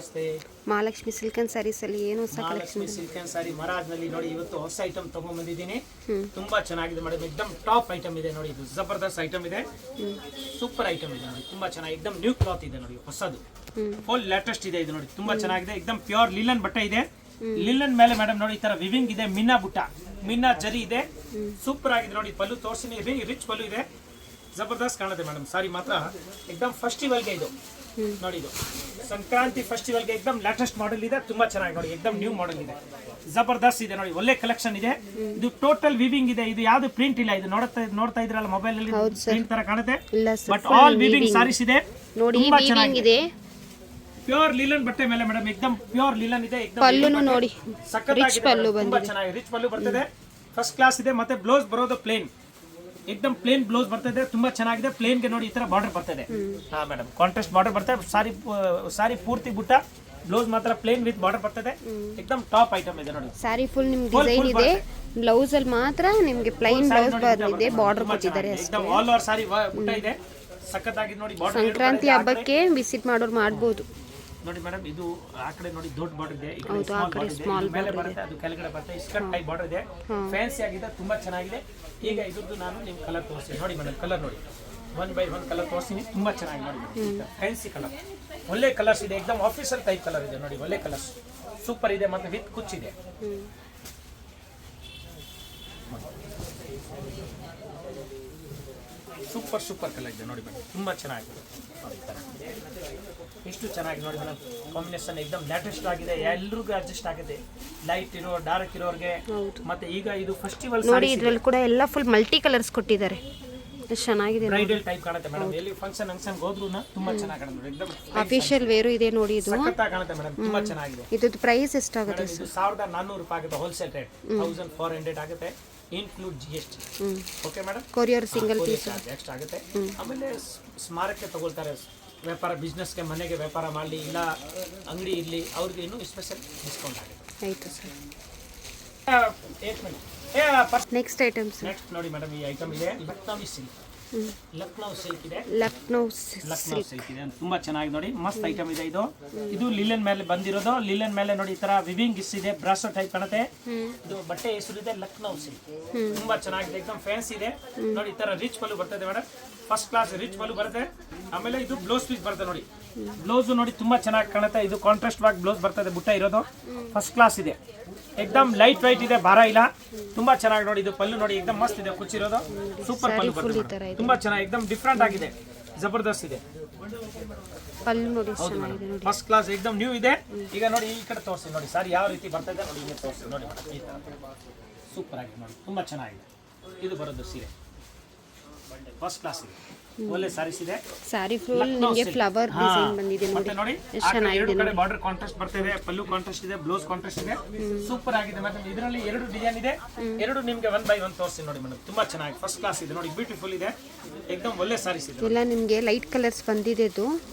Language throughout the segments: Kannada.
ನಮಸ್ತೆ. ಮಹಾಲಕ್ಷ್ಮಿ ಸಿಲ್ಕ್ ಅಂಡ್ ಸ್ಯಾರೀಸ್ ಅಲ್ಲಿ ಏನು ಹೊಸ ಮಹಾಲಕ್ಷ್ಮಿ ಸಿಲ್ಕ್ ಅಂಡ್ ಸ್ಯಾರಿ ಮರಾಜ್ ನಲ್ಲಿ ನೋಡಿ ಇವತ್ತು ಹೊಸ ಐಟಮ್ ತಗೊಂಡ್ಬಂದಿದ್ದೀನಿ. ತುಂಬಾ ಚೆನ್ನಾಗಿದೆ ಮೇಡಮ್, ಎಕ್ದಮ್ ಟಾಪ್ ಐಟಮ್ ಇದೆ ನೋಡಿ. ಇದು ಜಬರ್ದಸ್ತ್ ಐಟಮ್ ಇದೆ, ಸೂಪರ್ ಐಟಮ್ ಇದೆ ನೋಡಿ. ತುಂಬಾ ಚೆನ್ನಾಗಿ ಎಕ್ದಮ್ ನ್ಯೂ ಕ್ಲಾತ್ ಇದೆ ನೋಡಿ, ಹೊಸದು ಫುಲ್ ಲೇಟೆಸ್ಟ್ ಇದೆ ಇದು ನೋಡಿ. ತುಂಬಾ ಚೆನ್ನಾಗಿದೆ, ಎಕ್ದಮ್ ಪ್ಯೂರ್ ಲಿಲನ್ ಬಟ್ಟೆ ಇದೆ. ಲಿಲನ್ ಮೇಲೆ ಮೇಡಮ್ ನೋಡಿ ಈ ತರ ವಿವಿಂಗ್ ಇದೆ, ಮಿನ್ನಾ ಬುಟ್ಟ ಮಿನ್ನಾ ಜರಿ ಇದೆ, ಸೂಪರ್ ಆಗಿದೆ ನೋಡಿ. ಪಲ್ಲು ತೋರಿಸ್ತೀನಿ, ರಿಚ್ ಪಲ್ಲು ಇದೆ, ಜಬರ್ದಸ್ತ್ ಕಾಣುತ್ತೆ ಮೇಡಮ್. ಸಾರಿ ಮಾತ್ರ ಎಕ್ದಮ್ ಫೆಸ್ಟಿವಲ್ಗೆ ಇದು ನೋಡಿ, ಇದು ಸಂಕ್ರಾಂತಿ ಫೆಸ್ಟಿವಲ್ಗೆ ಎಕ್ದಮ್ ಲೇಟೆಸ್ಟ್ ಮಾಡೆಲ್ ಇದೆ. ತುಂಬಾ ಚೆನ್ನಾಗಿ ನೋಡಿ, ಎಕ್ದಮ್ ನ್ಯೂ ಮಾಡೆಲ್ ಇದೆ, ಜಬರ್ದಸ್ತ್ ಇದೆ ನೋಡಿ. ಒಳ್ಳೆ ಕಲೆಕ್ಷನ್ ಇದೆ. ಇದು ಟೋಟಲ್ ವಿವಿಂಗ್ ಇದೆ, ಇದು ಯಾವ್ದು ಪ್ರಿಂಟ್ ಇಲ್ಲ. ಇದು ನೋಡ್ತಾ ಇದ್ರಲ್ಲ ಮೊಬೈಲ್ ಅಲ್ಲಿ ಪ್ರಿಂಟ್ ತರ ಕಾಣುತ್ತೆ, ಬಟ್ ಆಲ್ ವಿವಿಂಗ್ ಸಾರೀಸ್ ಇದೆ. ತುಂಬಾ ಚೆನ್ನಾಗಿದೆ, ಪ್ಯೂರ್ ಲಿಲನ್ ಬಟ್ಟೆ ಮೇಲೆ ಮೇಡಮ್, ಎಕ್ದಮ್ ಪ್ಯೂರ್ ಲಿಲನ್ ಇದೆ. ಪಲ್ಲುನು ನೋಡಿ ಸಕ್ಕತ್ತಾಗಿದೆ, ತುಂಬಾ ಚೆನ್ನಾಗಿ ರಿಚ್ ಪಲ್ಲು ಬರ್ತದೆ, ಫಸ್ಟ್ ಕ್ಲಾಸ್ ಇದೆ. ಮತ್ತೆ ಬ್ಲೌಸ್ ಬರೋದು ಪ್ಲೇನ್, ಎಕ್ದಮ್ ಪ್ಲೇನ್ ಬ್ಲೌಸ್ ಬರ್ತದೆ, ತುಂಬಾ ಚೆನ್ನಾಗಿದೆ. ಪ್ಲೇನ್ ಗೆ ನೋಡಿ ಈ ತರ ಬಾರ್ಡರ್ ಬರ್ತದೆ. ಹಾ ಮೇಡಮ್, ಕಾಂಟ್ರಾಸ್ಟ್ ಬಾರ್ಡರ್ ಬರ್ತದೆ. ಸಾರಿ ಪೂರ್ತಿ ಬುಟ್ಟ, ಬ್ಲೌಸ್ ಮಾತ್ರ ಪ್ಲೇನ್ ವಿತ್ ಬಾರ್ಡರ್ ಬರ್ತದೆ. ಎಕ್ದಮ್ ಟಾಪ್ ಐಟಮ್ ಇದೆ ನೋಡಿ. ಸಾರಿ ಫುಲ್ ನಿಮ್ಗೆ ಡಿಸೈನ್ ಇದೆ, ಬ್ಲೌಸ್ ಅಲ್ಲಿ ಮಾತ್ರ ನಿಮ್ಗೆ ಪ್ಲೈನ್ ಬ್ಲೌಸ್ ಬಂದಿದೆ, ಬಾರ್ಡರ್ ಕೊಟ್ಟಿದ್ದಾರೆ ಅಷ್ಟೇ. ಎಕ್ದಮ್ ಆಲ್ ಓವರ್ ಸಾರಿ ಬುಟ್ಟ ಇದೆ, ಸಕ್ಕತ್ತಾಗಿದೆ ನೋಡಿ. ಬಾರ್ಡರ್ ಸಂಕ್ರಾಂತಿ ಹಬ್ಬಕ್ಕೆ ವಿಸಿಟ್ ಮಾಡೋರು ಮಾಡಬಹುದು ನೋಡಿ ಮೇಡಮ್. ಇದು ಆ ಕಡೆ ನೋಡಿ ದೊಡ್ಡ ಬಾರ್ಡರ್ ಇದೆ, ಈ ಹೌದು, ಆ ಕಡೆ ಸ್ಮಾಲ್ ಮೇಲೆ ಬರುತ್ತೆ, ಅದು ಕೆಳಗಡೆ ಬರುತ್ತೆ. ಇಸ್ಕಟ್ ಟೈಪ್ ಬಾರ್ಡರ್ ಇದೆ, ಫ್ಯಾನ್ಸಿ ಆಗಿದೆ, ತುಂಬಾ ಚೆನ್ನಾಗಿದೆ. ಈಗ ಇದ್ರದ್ದು ನಾನು ನಿಮ್ ಕಲರ್ ತೋರಿಸ್ತೀನಿ ನೋಡಿ ಮೇಡಮ್. ಕಲರ್ ನೋಡಿ, 1 by 1 ಕಲರ್ ತೋರಿಸ್ತೀನಿ, ತುಂಬಾ ಚೆನ್ನಾಗಿ ನೋಡಿ. ಫ್ಯಾನ್ಸಿ ಕಲರ್, ಒಳ್ಳೆ ಕಲರ್ಸ್ ಇದೆ, ಎಕ್ದಮ್ ಆಫೀಸಲ್ ಟೈಪ್ ಕಲರ್ ಇದೆ ನೋಡಿ. ಒಳ್ಳೆ ಕಲರ್ಸ್, ಸೂಪರ್ ಇದೆ, ಮತ್ತೆ ವಿತ್ ಕುಚ್ಚಿದೆ. ಸೂಪರ್ ಕಲರ್ ಇದೆ ನೋಡಿ ಮೇಡಮ್, ತುಂಬಾ ಚೆನ್ನಾಗಿದೆ. ಎಷ್ಟು ಚೆನ್ನಾಗಿ ನೋಡಿ ಮೇಡಮ್, ಕಾಂಬಿನೇಷನ್ ಎಕ್ದಮ್ ಲೇಟೆಸ್ಟ್ ಆಗಿದೆ, ಎಲ್ರಿಗೂ ಅಡ್ಜಸ್ಟ್ ಆಗಿದೆ. ಲೈಟ್ ಇರೋ ಡಾರ್ಕ್ ಇರೋರಿಗೆ. ಮತ್ತೆ ಈಗ ಇದು ಫೆಸ್ಟಿವಲ್ ನೋಡಿ, ಇದ್ರಲ್ಲಿ ಕೂಡ ಎಲ್ಲ ಫುಲ್ ಮಲ್ಟಿ ಕಲರ್ಸ್ ಕೊಟ್ಟಿದ್ದಾರೆ, ಎಷ್ಟು ಚೆನ್ನಾಗಿದೆ. ಬ್ರೈಡಲ್ ಟೈಪ್ ಕಾಣುತ್ತೆ ಮೇಡಮ್, ಎಲ್ಲಿ ಫಂಕ್ಷನ್ ಹೋದ್ರೂ ತುಂಬಾ ಚೆನ್ನಾಗಿ ಕಾಣುತ್ತೆ, ಎಕ್ದಮ್ ಅಫಿಷಿಯಲ್ ವೇರು ಇದೆ ನೋಡಿ. ಇದು ಸಖತ್ತಾಗಿ ಕಾಣುತ್ತೆ ಮೇಡಮ್, ತುಂಬಾ ಚೆನ್ನಾಗಿದೆ. ಇದ್ರದ್ದು ಪ್ರೈಸ್ ಎಷ್ಟಾಗುತ್ತೆ? ಇದು 1400 ರೂಪಾಯಿ ಆಗುತ್ತೆ, ಹೋಲ್ಸೇಲ್ ರೇಟ್ 1400 ಆಗುತ್ತೆ, include GST. Okay madam, courier single piece extra ಆಗುತ್ತೆ. ಆಮೇಲೆ ಸ್ಮಾರಕಕ್ಕೆ ತಗೊಳ್ತಾರೆ, ವ್ಯಾಪಾರ ಬಿಸ್ನೆಸ್ಗೆ, ಮನೆಗೆ ವ್ಯಾಪಾರ ಮಾಡಲಿ, ಇಲ್ಲ ಅಂಗಡಿ ಇರಲಿ, ಅವ್ರಿಗೆ ಇನ್ನೂ ಸ್ಪೆಷಲ್ ಡಿಸ್ಕೌಂಟ್ ಆಗುತ್ತೆ. ಆಯ್ತು ಸರ್. ನೆಕ್ಸ್ಟ್ ಐಟಮ್ಸ್ ನೆಕ್ಸ್ಟ್ ನೋಡಿ ಮೇಡಮ್, ಈ ಐಟಮ್ ಇದೆ ಲಕ್ನವಿ ಸಿಲ್ಕ್. ಲಕ್ನೋ ಸಿಲ್ಕ್ ಇದೆ, ಲಕ್ನೋ ಸಿಲ್ಕ್ ಇದೆ, ತುಂಬಾ ಚೆನ್ನಾಗಿ ನೋಡಿ, ಮಸ್ತ್ ಐಟಮ್ ಇದೆ. ಇದು ಲಿಲನ್ ಮೇಲೆ ಬಂದಿರೋದು. ಲಿಲನ್ ಮೇಲೆ ನೋಡಿ ಈ ತರ ವಿವಿಂಗ್ ಇದೆ, ಬ್ರಾಸೋ ಟೈಪ್ ಕಾಣುತ್ತೆ. ಇದು ಬಟ್ಟೆ ಹೆಸರು ಇದೆ ಲಕ್ನೋ ಸಿಲ್ಕ್, ತುಂಬಾ ಚೆನ್ನಾಗಿದೆ, ಎಕ್ದಮ್ ಫ್ಯಾನ್ಸಿ ಇದೆ ನೋಡಿ. ಈ ತರ ರಿಚ್ ಪಲ್ಲು ಬರ್ತದೆ ಮೇಡಮ್, ಫಸ್ಟ್ ಕ್ಲಾಸ್ ರಿಚ್ ಪಲ್ಲು ಬರುತ್ತೆ. ಆಮೇಲೆ ಇದು ಬ್ಲೌಸ್ ಪೀಸ್ ಬರ್ತದೆ ನೋಡಿ, ಬ್ಲೌಸ್ ನೋಡಿ ತುಂಬಾ ಚೆನ್ನಾಗಿ ಕಾಣುತ್ತೆ. ಇದು ಕಾಂಟ್ರಾಸ್ಟ್ ವಾಗಿ ಬ್ಲೌಸ್ ಬರ್ತದೆ, ಬುಟ್ಟ ಇರೋದು ಫಸ್ಟ್ ಕ್ಲಾಸ್ ಇದೆ, ಎಕ್ದಮ್ ಲೈಟ್ ವೈಟ್ ಇದೆ, ಭಾರ ಇಲ್ಲ, ತುಂಬಾ ಚೆನ್ನಾಗಿ ನೋಡಿ. ಇದು ಪಲ್ಲು ನೋಡಿ, ಎಕ್ದಮ್ ಮಸ್ತ್ ಇದೆ, ಕುಚ್ಚಿರೋದು ಸೂಪರ್ ಪಲ್ಲು ಬರ್ತದೆ, ತುಂಬಾ ಚೆನ್ನಾಗಿ, ಎಕ್ದಮ್ ಡಿಫ್ರೆಂಟ್ ಆಗಿದೆ, ಜಬರ್ದಸ್ತ್ ಇದೆ ಪಲ್ಲು ನೋಡಿ, ಫಸ್ಟ್ ಕ್ಲಾಸ್ ಎಕ್ದಮ್ ನ್ಯೂ ಇದೆ. ಈಗ ನೋಡಿ ಈ ಕಡೆ ತೋರಿಸಿ ನೋಡಿ, ಸಾರಿ ಯಾವ ರೀತಿ ಬರ್ತದೆ ನೋಡಿ, ಇಲ್ಲಿ ತೋರಿಸಿ ನೋಡಿ ಮೇಡಮ್. ಈ ತರ ಸೂಪರ್ ಆಗಿದೆ ನೋಡಿ, ತುಂಬಾ ಚೆನ್ನಾಗಿದೆ. ಇದು ಬರೋದು ಸೀರೆ ಫಸ್ಟ್ ಕ್ಲಾಸ್ ಇದೆ, ಒಳ್ಳೆ ಸಾರೀಸ್ ಇದೆ. ಸಾರಿ ಫುಲ್ ನಿಮಗೆ ಫ್ಲವರ್ ಡಿಸೈನ್ ಬಂದಿದೆ ಮತ್ತೆ ನೋಡಿ, ಎರಡು ಕಡೆ ಬಾರ್ಡರ್ ಕಾಂಟ್ರಾಸ್ಟ್ ಬರ್ತದೆ, ಪಲ್ಲು ಕಾಂಟ್ರಾಸ್ಟ್ ಇದೆ, ಬ್ಲೌಸ್ ಕಾಂಟ್ರಾಸ್ಟ್ ಇದೆ, ಸೂಪರ್ ಆಗಿದೆ ಮೇಡಮ್. ಇದರಲ್ಲಿ 2 ಡಿಸೈನ್ ಇದೆ, 2 ನಿಮಗೆ 1 by 1 ತೋರಿಸಿ ನೋಡಿ ಮೇಡಮ್. ತುಂಬಾ ಚೆನ್ನಾಗಿ ಫಸ್ಟ್ ಕ್ಲಾಸ್ ಇದೆ ನೋಡಿ, ಬ್ಯೂಟಿಫುಲ್ ಇದೆ, ಎಕ್ದಮ್ ಒಳ್ಳೆ ಸಾರೀಸ್ ಇದೆ. ಎಲ್ಲ ನಿಮಗೆ ಲೈಟ್ ಕಲರ್ಸ್ ಬಂದಿದೆ, ಇದು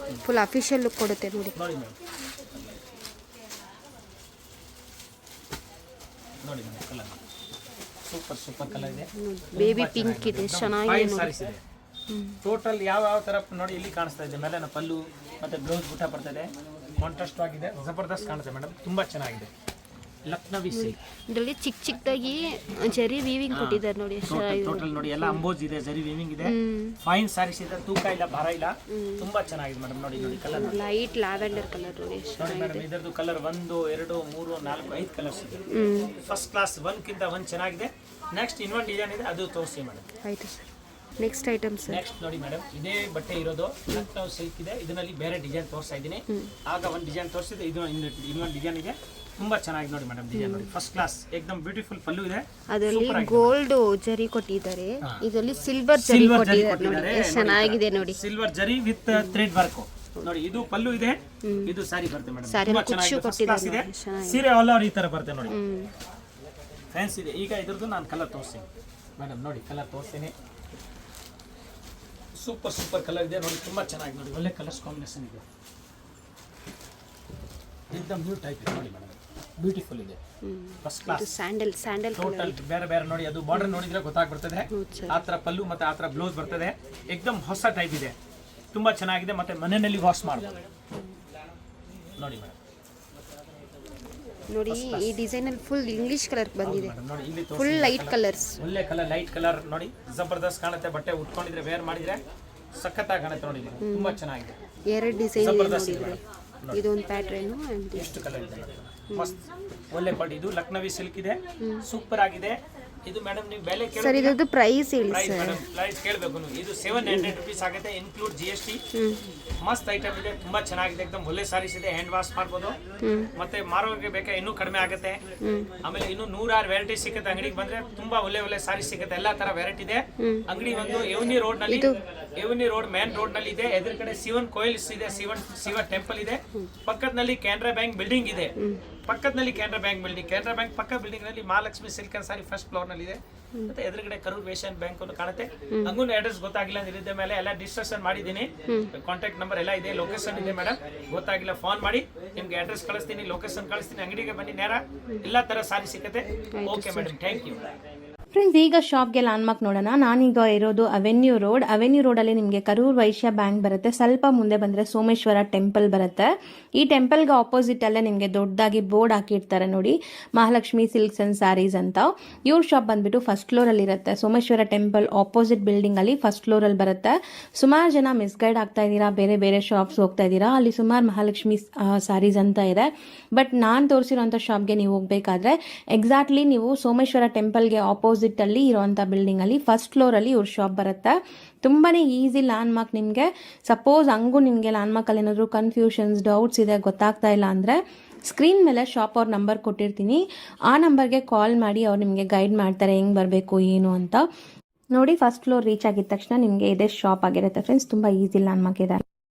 ಫುಲ್ ಅಫಿಷಿಯಲ್ ಲುಕ್ ಕೊಡುತ್ತೆ ನೋಡಿ. ನೋಡಿ ಮೇಡಮ್, ನೋಡಿ ಮೇಡಮ್, ಕಲರ್ ಸೂಪರ್ ಕಲರ್ ಇದೆ, ಬೇಬಿ ಪಿಂಕ್ ಇದೆ, ಚೆನ್ನಾಗಿದೆ ಸಾರೀಸ್ ಇದೆ. ಟೋಟಲ್ ಯಾವ ತರ ನೋಡಿ ಇಲ್ಲಿ ಕಾಣಿಸ್ತಾ ಇದೆ, ಮೇಲೆ ಪಲ್ಲು ಮತ್ತೆ ಬ್ಲೌಸ್ ಬುಟ್ಟ ಬರ್ತದೆ, ಕಾಂಟ್ರಾಸ್ಟ್ ಆಗಿದೆ, ಜಬರ್ದಸ್ತ್ ಕಾಣುತ್ತೆ ಮೇಡಮ್, ತುಂಬಾ ಚೆನ್ನಾಗಿದೆ. ಲಕ್ನವಿ ಸಿಲ್ಕ್, ಇದರಲ್ಲಿ ಚಿಕ್ಕದಾಗಿ ಜರಿ ವೀವಿಂಗ್ ಕೊಟ್ಟಿದ್ದಾರೆ ನೋಡಿ. ಟೋಟಲ್ ನೋಡಿ ಎಲ್ಲ ಅಂಬೋಜ್ ಇದೆ, ಜರಿ ವೀವಿಂಗ್ ಇದೆ, ಫೈನ್ ಸಾರೀಸ್ ಇದೆ, ತೂಕ ಇಲ್ಲ, ಭಾರ ಇಲ್ಲ, ತುಂಬಾ ಚೆನ್ನಾಗಿದೆ ಮೇಡಮ್. ನೋಡಿ ಕಲರ್ ಲೈಟ್ ಲ್ಯಾವೆಂಡರ್ ಕಲರ್ ನೋಡಿ ಮೇಡಮ್. ಇದರದ್ದು ಕಲರ್ 1 2 3 4 5 ಕಲರ್ಸ್ ಇದೆ, ಫಸ್ಟ್ ಕ್ಲಾಸ್, 1 ಕಿಂತ 1 ಚೆನ್ನಾಗಿದೆ. ನೆಕ್ಸ್ಟ್ ಇನ್ನೊಂದು ಡಿಸೈನ್ ಇದೆ, ಅದು ತೋರಿಸಿ ಮೇಡಮ್. ಆಯ್ತು ಸರ್. ನೆಕ್ಸ್ಟ್ ಐಟಮ್ಸ್ ನೆಕ್ಸ್ಟ್ ನೋಡಿ ಮೇಡಮ್, ಇದೇ ಬಟ್ಟೆ ಇರೋದು ಲಕ್ನೋ ಸಿಲ್ಕ್ ಇದೆ. ಇದರಲ್ಲಿ ಬೇರೆ ಡಿಸೈನ್ ತೋರಿಸ್ತಾ ಇದ್ದೀನಿ, ಆಗ ಒಂದು ಡಿಸೈನ್ ತೋರಿಸಿದೆ, ಇದು ಇನ್ನೊಂದು ಡಿಸೈನ್ ಇದೆ, ತುಂಬಾ ಚೆನ್ನಾಗಿ ನೋಡಿ ಮೇಡಮ್. ಡಿಸೈನ್ ನೋಡಿ, ಫಸ್ಟ್ ಕ್ಲಾಸ್, ಎಕ್ದಮ್ ಬ್ಯೂಟಿಫುಲ್ ಪಲ್ಲು ಇದೆ. ಅದರಲ್ಲಿ ಗೋಲ್ಡ್ ಜರಿ ಕೊಟ್ಟಿದ್ದಾರೆ, ಇದರಲ್ಲಿ ಸಿಲ್ವರ್ ಜರಿ ಕೊಟ್ಟಿದ್ದಾರೆ ನೋಡಿ, ಎಷ್ಟು ಚೆನ್ನಾಗಿದೆ ನೋಡಿ. ಸಿಲ್ವರ್ ಜರಿ ವಿತ್ ಥ್ರೆಡ್ ವರ್ಕ್ ನೋಡಿ. ಇದು ಪಲ್ಲು ಇದೆ, ಇದು ಸಾರಿ ಬರುತ್ತೆ ಮೇಡಮ್, ತುಂಬಾ ಚೆನ್ನಾಗಿದೆ, ಫಸ್ಟ್ ಕ್ಲಾಸ್ ಇದೆ. ಸೀರೆ ಆಲ್ ಓವರ್ ಈ ತರ ಬರುತ್ತೆ ನೋಡಿ, ಫ್ಯಾನ್ಸ್ ಇದೆ. ಈಗ ಇದ್ರದ್ದು ನಾನು ಕಲರ್ ತೋರಿಸ್ತೀನಿ ಮೇಡಮ್, ನೋಡಿ ಕಲರ್ ತೋರಿಸ್ತೀನಿ. ಸೂಪರ್ ಕಲರ್ ಇದೆ ನೋಡಿ, ತುಂಬಾ ಚೆನ್ನಾಗಿ ನೋಡಿ, ಒಳ್ಳೆ ಕಲರ್ಸ್ ಕಾಂಬಿನೇಷನ್ ಇದೆ, ಎಕ್ದಮ್ ನ್ಯೂ ಟೈಪ್ ಇದೆ ನೋಡಿ ಮೇಡಮ್, ಬ್ಯೂಟಿಫುಲ್ ಇದೆ, ಫಸ್ಟ್ ಕ್ಲಾಸ್. ಸ್ಯಾಂಡಲ್ ಟೋಟಲ್ ಬೇರೆ ನೋಡಿ, ಅದು ಬಾರ್ಡರ್ ನೋಡಿದ್ರೆ ಗೊತ್ತಾಗ್ಬಿಡ್ತದೆ, ಆ ತರ ಪಲ್ಲು ಮತ್ತೆ ಆ ತರ ಬ್ಲೌಸ್ ಬರ್ತದೆ, ಎಕ್ದಮ್ ಹೊಸ ಟೈಪ್ ಇದೆ, ತುಂಬಾ ಚೆನ್ನಾಗಿದೆ. ಮತ್ತೆ ಮನೆಯಲ್ಲಿ ವಾಶ್ ಮಾಡಬಹುದು, ನೋಡಿ ಮೇಡಮ್, ನೋಡಿ ಈ ಡಿಸೈನ್ ಅಲ್ಲಿ ಫುಲ್ ಇಂಗ್ಲಿಷ್ ಕಲರ್ ಬಂದಿದೆ, ನೋಡಿ ಇಲ್ಲಿ ಫುಲ್ ಲೈಟ್ ಕಲರ್ಸ್, ಒಳ್ಳೆ ಕಲರ್, ಲೈಟ್ ಕಲರ್ ನೋಡಿ, ಜಬರ್ದಸ್ತ್ ಕಾಣುತ್ತೆ. ಬಟ್ಟೆ ಉಟ್ಕೊಂಡಿದ್ರೆ ವೇರ್ ಮಾಡಿದ್ರೆ ಸಖತ್ತಾಗಿ ಕಾಣುತ್ತೆ ನೋಡಿ, ತುಂಬಾ ಚೆನ್ನಾಗಿದೆ. ಎರಡು ಡಿಸೈನ್ ಇದೆ ನೋಡಿ ಇದ್ರಲ್ಲಿ. ಇದೊಂದು ಪ್ಯಾಟ್ರನ್ ಎಷ್ಟು ಕಲರ್ ಇದೆ ನೋಡಿ. ಮಸ್ತ್ ಒಳ್ಳೆ ಕ್ವಾಲಿಟಿ. ಇದು ಲಕ್ನವಿ ಸಿಲ್ಕ್ ಇದೆ, ಸೂಪರ್ ಆಗಿದೆ. ಇದು ಮೇಡಮ್ ನೀವು ಬೆಲೆ ಕೇಳಿ ಸರ್, ಇದ್ರದ್ದು ಪ್ರೈಸ್ ಹೇಳಿ ಪ್ರೈಸ್ ಸರ್. ಮೇಡಮ್ ಪ್ರೈಸ್ ಕೇಳಬೇಕು ನೀವು. ಇದು 700 rupees ಆಗುತ್ತೆ, ಇನ್ಕ್ಲೂಡ್ GST. ಮಸ್ತ್ ಐಟಮ್ ಇದೆ, ತುಂಬಾ ಚೆನ್ನಾಗಿದೆ. ಏಕದಮ್ ಒಳ್ಳೆ ಸಾರೀಸ್ ಇದೆ, ಹ್ಯಾಂಡ್ ವಾಶ್ ಮಾಡ್ಬೋದು. ಮತ್ತೆ ಮಾರೋರಿಗೆ ಬೇಕಾ ಇನ್ನೂ ಕಡಿಮೆ ಆಗುತ್ತೆ. ಆಮೇಲೆ ಇನ್ನು 106 ವೆರೈಟಿ ಸಿಗುತ್ತೆ. ಅಂಗಡಿಗೆ ಬಂದ್ರೆ ತುಂಬಾ ಒಳ್ಳೆ ಸಾರೀಸ್ ಸಿಗುತ್ತೆ, ಎಲ್ಲಾ ತರ ವೆರೈಟಿ ಇದೆ. ಅಂಗಡಿ ಒಂದು ಎವನಿ ರೋಡ್ ನಲ್ಲಿ, ಎವನಿ ರೋಡ್ ಮೇನ್ ರೋಡ್ ನಲ್ಲಿ ಇದೆ. ಎದುರು ಕಡೆ ಶಿವನ್ ಕೋಯಿಲ್ಸ್ ಇದೆ, ಶಿವ ಟೆಂಪಲ್ ಇದೆ. ಪಕ್ಕದಲ್ಲಿ ಕೆನರಾ ಬ್ಯಾಂಕ್ ಬಿಲ್ಡಿಂಗ್ ಇದೆ. ಪಕ್ಕದಲ್ಲಿ Canara bank building, Canara bank ಪಕ್ಕ ಬಿಲ್ಡಿಂಗ್ ನಲ್ಲಿ Mahalakshmi silk and sari first floor ನಲ್ಲಿ ಇದೆ. ಮತ್ತೆ ಎದುರುಗಡೆ ಕರೂರ್ ವೇಷನ್ ಬ್ಯಾಂಕ್ ಅನ್ನು ಕಾಣುತ್ತೆ. ಹಂಗೂ ಅಡ್ರೆಸ್ ಗೊತ್ತಾಗಿಲ್ಲ ಅಂದ್ರೆ ಇದ್ದ ಮೇಲೆ ಎಲ್ಲ ಡಿಸ್ಕಷನ್ ಮಾಡಿದ್ದೀನಿ. ಕಾಂಟ್ಯಾಕ್ಟ್ ನಂಬರ್ ಎಲ್ಲ ಇದೆ, ಲೊಕೇಶನ್ ಇದೆ ಮೇಡಮ್. ಗೊತ್ತಾಗಿಲ್ಲ ಫೋನ್ ಮಾಡಿ, ನಿಮ್ಗೆ ಅಡ್ರೆಸ್ ಕಳಿಸ್ತೀನಿ, ಲೊಕೇಶನ್ ಕಳಿಸ್ತೀನಿ. ಅಂಗಡಿಗೆ ಬನ್ನಿ, ನೇರ ಎಲ್ಲಾ ತರ ಸಾರಿ ಸಿಗುತ್ತೆ. Okay madam, thank you. Friends, ಈಗ ಶಾಪ್ಗೆ ಲ್ಯಾಂಡ್ಮಾರ್ಕ್ ನೋಡೋಣ. ನಾನೀಗ ಇರೋದು ಅವೆನ್ಯೂ ರೋಡಲ್ಲಿ ನಿಮಗೆ ಕರೂರ್ ವೈಶ್ಯ ಬ್ಯಾಂಕ್ ಬರುತ್ತೆ. ಸ್ವಲ್ಪ ಮುಂದೆ ಬಂದರೆ ಸೋಮೇಶ್ವರ ಟೆಂಪಲ್ ಬರುತ್ತೆ. ಈ ಟೆಂಪಲ್ಗೆ ಆಪೋಸಿಟ್ ಅಲ್ಲೇ ನಿಮಗೆ ದೊಡ್ಡದಾಗಿ ಬೋರ್ಡ್ ಹಾಕಿರ್ತಾರೆ ನೋಡಿ, ಮಹಾಲಕ್ಷ್ಮಿ ಸಿಲ್ಕ್ಸ್ ಅಂಡ್ ಸ್ಯಾರೀಸ್ ಅಂತ. ಇವ್ರ ಶಾಪ್ ಬಂದ್ಬಿಟ್ಟು ಫಸ್ಟ್ ಫ್ಲೋರಲ್ಲಿ ಇರುತ್ತೆ. ಸೋಮೇಶ್ವರ ಟೆಂಪಲ್ ಆಪೋಸಿಟ್ ಬಿಲ್ಡಿಂಗ್ ಅಲ್ಲಿ ಫಸ್ಟ್ ಫ್ಲೋರಲ್ಲಿ ಬರುತ್ತೆ. ಸುಮಾರು ಜನ ಮಿಸ್ಗೈಡ್ ಆಗ್ತಾ ಇದ್ದೀರಾ, ಬೇರೆ ಬೇರೆ ಶಾಪ್ಸ್ ಹೋಗ್ತಾ ಇದ್ದೀರಾ. ಅಲ್ಲಿ ಸುಮಾರು ಮಹಾಲಕ್ಷ್ಮಿ ಸ್ಯಾರೀಸ್ ಅಂತ ಇದೆ. ಬಟ್ ನಾನು ತೋರಿಸಿರೋಂಥ ಶಾಪ್ಗೆ ನೀವು ಹೋಗಬೇಕಾದ್ರೆ ಎಕ್ಸಾಕ್ಟ್ಲಿ ನೀವು ಸೋಮೇಶ್ವರ ಟೆಂಪಲ್ಗೆ ಆಪೋಸಿಟ್ ಅಲ್ಲಿ ಇರುವಂಥ ಬಿಲ್ಡಿಂಗ್ ಅಲ್ಲಿ ಫಸ್ಟ್ ಫ್ಲೋರ್ ಅಲ್ಲಿ ಇವ್ರ ಶಾಪ್ ಬರುತ್ತೆ. ತುಂಬಾನೇ ಈಸಿ ಲ್ಯಾಂಡ್ ಮಾರ್ಕ್. ನಿಮಗೆ ಸಪೋಸ್ ಹಂಗೂ ನಿಮಗೆ ಲ್ಯಾಂಡ್ ಮಾರ್ಕ್ ಅಲ್ಲಿ ಏನಾದರೂ ಕನ್ಫ್ಯೂಷನ್ಸ್, ಡೌಟ್ಸ್ ಇದೆ, ಗೊತ್ತಾಗ್ತಾ ಇಲ್ಲ ಅಂದ್ರೆ ಸ್ಕ್ರೀನ್ ಮೇಲೆ ಶಾಪ್ ಅವ್ರ ನಂಬರ್ ಕೊಟ್ಟಿರ್ತೀನಿ. ಆ ನಂಬರ್ಗೆ ಕಾಲ್ ಮಾಡಿ ಅವ್ರು ನಿಮಗೆ ಗೈಡ್ ಮಾಡ್ತಾರೆ ಹೆಂಗೆ ಬರಬೇಕು ಏನು ಅಂತ. ನೋಡಿ, ಫಸ್ಟ್ ಫ್ಲೋರ್ ರೀಚ್ ಆಗಿದ ತಕ್ಷಣ ನಿಮಗೆ ಇದೇ ಶಾಪ್ ಆಗಿರುತ್ತೆ ಫ್ರೆಂಡ್ಸ್. ತುಂಬ ಈಸಿ ಲ್ಯಾಂಡ್ ಮಾರ್ಕ್ ಇದೆ.